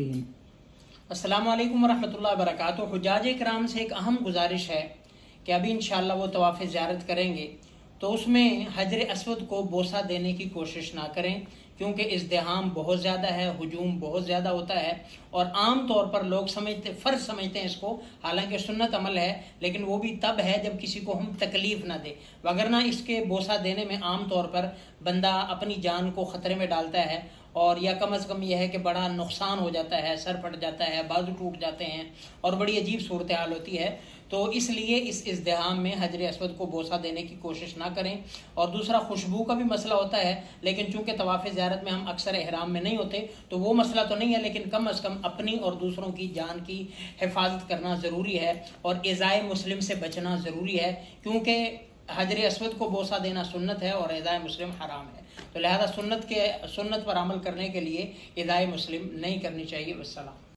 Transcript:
السلام علیکم ورحمۃ اللہ وبرکاتہ۔ حجاج کرام سے ایک اہم گزارش ہے کہ ابھی انشاءاللہ وہ طواف زیارت کریں گے تو اس میں حجر اسود کو بوسہ دینے کی کوشش نہ کریں، کیونکہ ازدحام بہت زیادہ ہے، ہجوم بہت زیادہ ہوتا ہے، اور عام طور پر لوگ فرض سمجھتے ہیں اس کو، حالانکہ سنت عمل ہے، لیکن وہ بھی تب ہے جب کسی کو ہم تکلیف نہ دیں، وگرنہ اس کے بوسہ دینے میں عام طور پر بندہ اپنی جان کو خطرے میں ڈالتا ہے، اور یا کم از کم یہ ہے کہ بڑا نقصان ہو جاتا ہے، سر پھٹ جاتا ہے، بازو ٹوٹ جاتے ہیں، اور بڑی عجیب صورتحال ہوتی ہے۔ تو اس لیے اس ازدحام میں حجر اسود کو بوسہ دینے کی کوشش نہ کریں۔ اور دوسرا، خوشبو کا بھی مسئلہ ہوتا ہے، لیکن چونکہ طواف زیارت میں ہم اکثر احرام میں نہیں ہوتے تو وہ مسئلہ تو نہیں ہے، لیکن کم از کم اپنی اور دوسروں کی جان کی حفاظت کرنا ضروری ہے، اور ایذائے مسلم سے بچنا ضروری ہے، کیونکہ حجر اسود کو بوسہ دینا سنت ہے اور ایذائے مسلم حرام ہے، تو لہذا سنت پر عمل کرنے کے لیے ایذائے مسلم نہیں کرنی چاہیے۔ والسلام۔